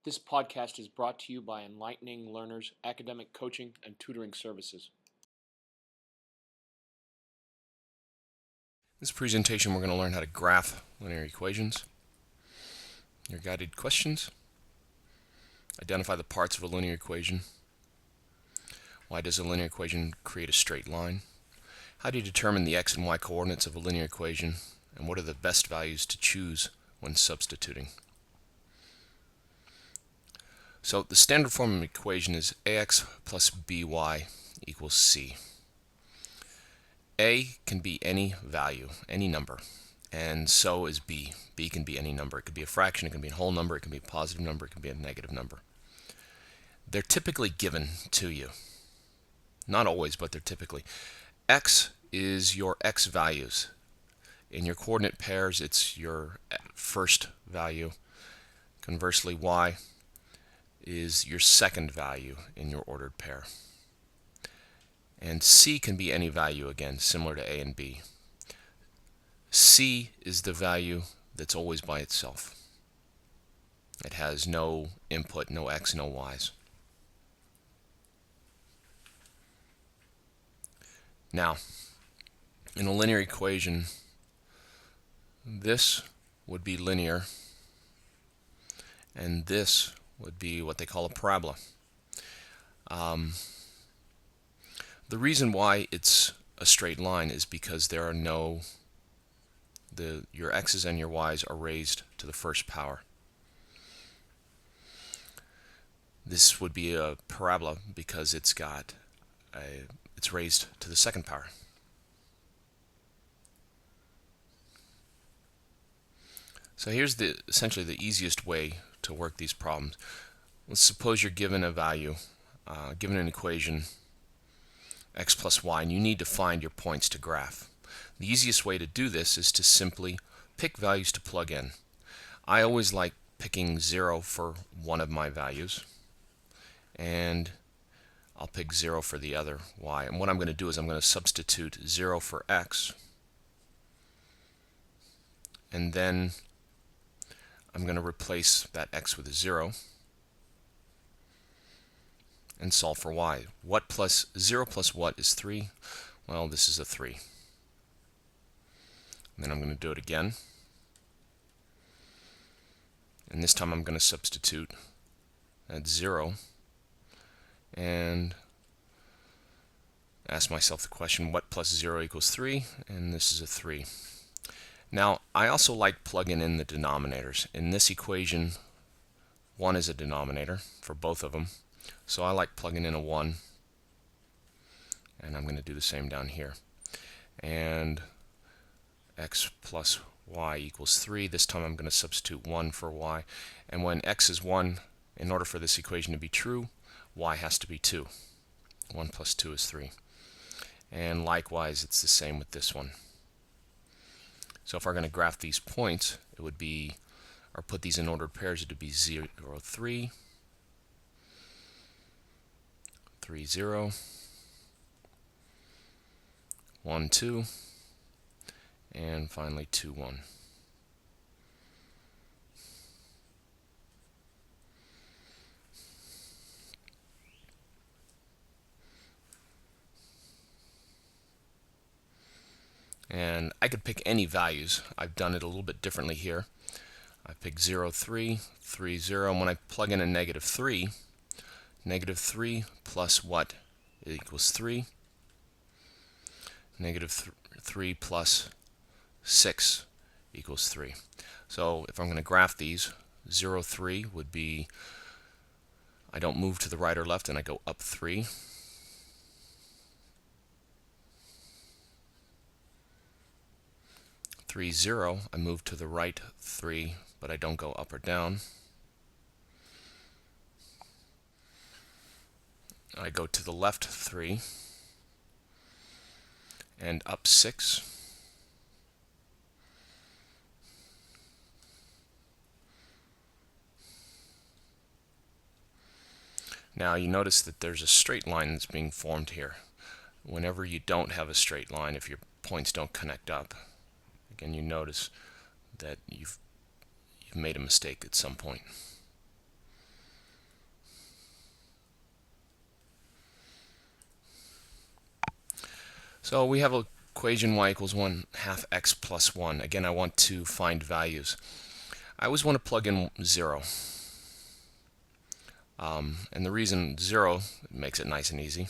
This podcast is brought to you by Enlightening Learners Academic Coaching and Tutoring Services. In this presentation, we're going to learn how to graph linear equations. Your guided questions: identify the parts of a linear equation. Why does a linear equation create a straight line? How do you determine the x and y coordinates of a linear equation? And what are the best values to choose when substituting? So the standard form of an equation is ax plus by equals c. A can be any value, any number, and so is b. B can be any number. It could be a fraction, it can be a whole number, it can be a positive number, it can be a negative number. They're typically given to you. Not always, but they're typically. X is your x values. In your coordinate pairs, it's your first value. Conversely, y is your second value in your ordered pair. And c can be any value, again, similar to a and b. C is the value that's always by itself. It has no input, no x, no y's. Now, in a linear equation, this would be linear, and this would be what they call a parabola. The reason why it's a straight line is because there are your x's and your y's are raised to the first power. This would be a parabola because it's raised to the second power. So here's essentially the easiest way to work these problems. Let's suppose you're given a value, given an equation, x plus y, and you need to find your points to graph. The easiest way to do this is to simply pick values to plug in. I always like picking 0 for one of my values, and I'll pick 0 for the other, y. And what I'm going to do is I'm going to substitute 0 for x, and then I'm going to replace that x with a 0 and solve for y. What plus 0 plus what is 3? Well, this is a 3. And then I'm going to do it again. And this time I'm going to substitute that 0 and ask myself the question, what plus 0 equals 3? And this is a 3. Now, I also like plugging in the denominators. In this equation, 1 is a denominator for both of them. So I like plugging in a 1. And I'm going to do the same down here. And x plus y equals 3. This time I'm going to substitute 1 for y. And when x is 1, in order for this equation to be true, y has to be 2. 1 plus 2 is 3. And likewise, it's the same with this one. So if we're going to graph these points, it would be, or put these in ordered pairs, it would be 0, 3, 3, 0, 1, 2, and finally 2, 1. And I could pick any values. I've done it a little bit differently here. I pick 0, 3, 3, 0, and when I plug in a negative 3 plus what equals 3? Negative 3 plus 6 equals 3. So if I'm going to graph these, 0, 3 would be, I don't move to the right or left, and I go up 3. 3, 0, I move to the right 3, but I don't go up or down. I go to the left 3 and up 6. Now you notice that there's a straight line that's being formed here. Whenever you don't have a straight line, if your points don't connect up, again, you notice that you've made a mistake at some point. So we have an equation y equals 1/2 x plus 1. Again, I want to find values. I always want to plug in 0. And the reason 0 makes it nice and easy.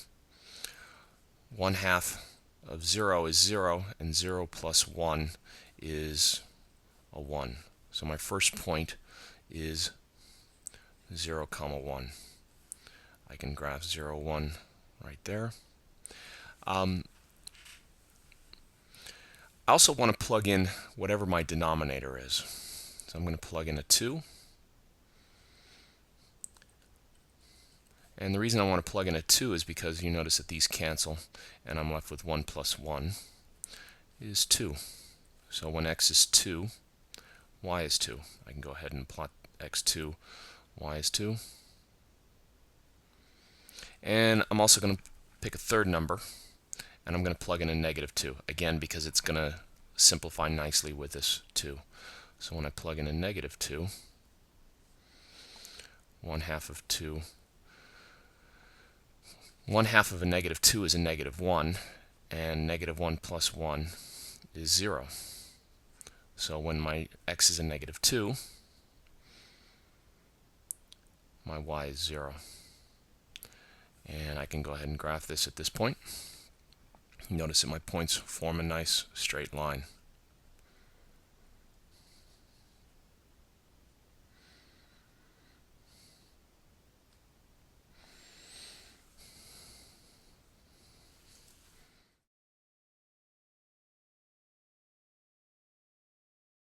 1/2 of 0 is 0, and 0 plus 1 is a 1. So my first point is 0, 1. I can graph 0, 1 right there. I also want to plug in whatever my denominator is. So I'm going to plug in a 2. And the reason I want to plug in a 2 is because you notice that these cancel, and I'm left with 1 plus 1 is 2. So when x is 2, y is 2. I can go ahead and plot x2, y is 2. And I'm also going to pick a third number, and I'm going to plug in a -2, again because it's going to simplify nicely with this 2. So when I plug in a -2, 1/2 of 2, 1/2 of a -2 is a -1, and -1 plus 1 is 0. So when my x is a -2, my y is 0. And I can go ahead and graph this at this point. Notice that my points form a nice straight line.